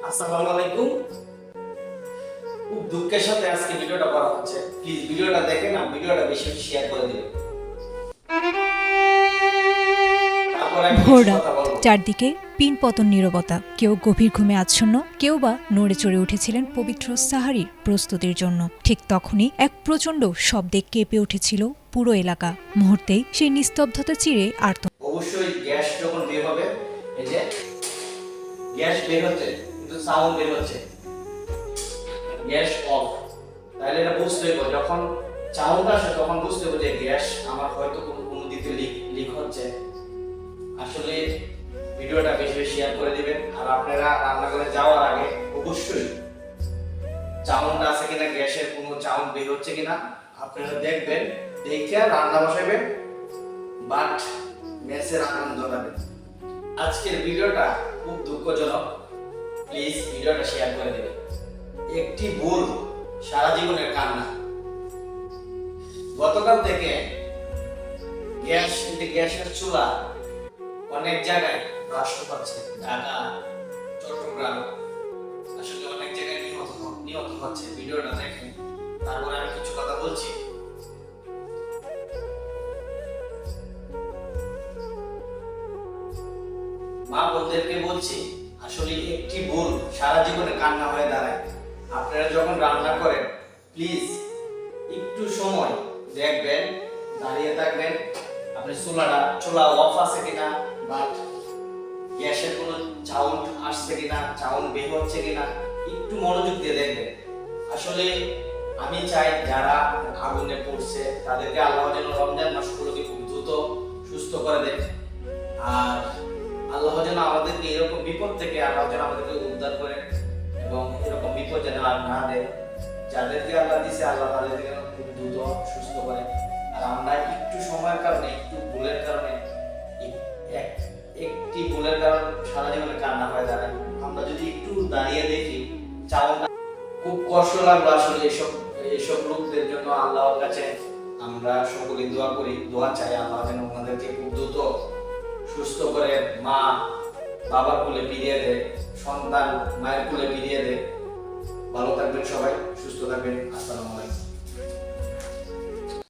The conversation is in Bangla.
আসসালামু আলাইকুম। খুব দুঃখের সাথে আজকে ভিডিওটা করা হচ্ছে। প্লিজ ভিডিওটা দেখেন আর ভিডিওটা বেশি বেশি শেয়ার করে দিবেন। তারপর আমি ভোর কিছু রাত, কথা বলবো। চারদিকে পিনপতন নীরবতা। কেউ গভীর ঘুমে আচ্ছন্ন, কেউ বা নড়ে চড়ে উঠেছিলেন পবিত্র সাহারির প্রস্তুতির জন্য। ঠিক তখনই এক প্রচণ্ড শব্দে কেঁপে উঠেছিল পুরো এলাকা। মুহূর্তেই সেই নিস্তব্ধতা চিরে আর্ত অবশ্যই গ্যাস যখন বের হবে, এই যে গ্যাস বের হচ্ছে কিন্তু সাউন্ড বের হচ্ছে, গ্যাস অফ। তাহলে এটা বুঝতে হবে, যখন সাউন্ড আসে তখন বুঝতে হবে যে গ্যাস আমার হয়তো কোনো দিকে লিক হচ্ছে। আসলে ভিডিওটা বেশি বেশি শেয়ার করে দিবেন। আর আপনারা রান্নাঘরে যাওয়ার আগে অবশ্যই সাউন্ড আছে কিনা, গ্যাসের কোনো সাউন্ড বের হচ্ছে কিনা আপনারা দেখবেন। দেখে রান্না বসাবেন, বাট গ্যাসের আগুন জ্বালাবেন। আজকের ভিডিওটা খুব দুঃখজনক, প্লিজ ভিডিওটা শেয়ার করে দেবেন। একটি ভুল সারা জীবনের কান্না। গতকাল থেকে গ্যাসের চুলা অনেক জায়গায় নষ্ট হচ্ছে, ঢাকা, চট্টগ্রাম, আসলে অনেক জায়গায় নিহত হচ্ছে। ভিডিওটা দেখেন, তারপরে আমি কিছু কথা বলছি। মা বোনদেরকে বলছি, আসলে একটি ভুল সারা জীবনে কান্না হয়ে দাঁড়ায়। আপনারা যখন রান্না করেন প্লিজ একটু সময় দেখবেন, দাঁড়িয়ে থাকবেন, আপনি চুলা অফ আছে কিনা বা গ্যাসের কোনো সাউন্ড আসছে কিনা, সাউন্ড বের হচ্ছে কিনা, একটু মনোযোগ দিয়ে দেখবেন। আসলে আমি চাই যারা আগুনে পড়ছে তাদেরকে আল্লাহ যেন রমজান মাসগুলোকে খুব দ্রুত সুস্থ করে দেন। আর আল্লাহ যেন আমাদেরকে এরকম বিপদ থেকে আল্লাহ যেন আমাদেরকে উদ্ধার করে এবং এরকম বিপদ যেন আর না দেয়। যাদেরকে আল্লাহ দিছে আল্লাহ তাদেরকে খুব দ্রুত সুস্থ করে। আর আমরা একটু সময়ের কারণে, একটু ভুলের কারণে, একটি ভুলের কারণে সারা জীবনে কান্না হয়ে দাঁড়ায়। আমরা যদি একটু দাঁড়িয়ে দেখি, চাউটা খুব কষ্ট লাগলো। আসলে এসব লোকদের জন্য আল্লাহর কাছে আমরা সকলে দোয়া চাই, আল্লাহ যেন ওনাদেরকে খুব দ্রুত সুস্থ করে মা বাবার কোলে ফিরিয়ে দেয়, সন্তান মায়ের কোলে ফিরিয়ে দেয়। ভালো থাকবেন সবাই, সুস্থ থাকবেন। আসসালামু আলাইকুম।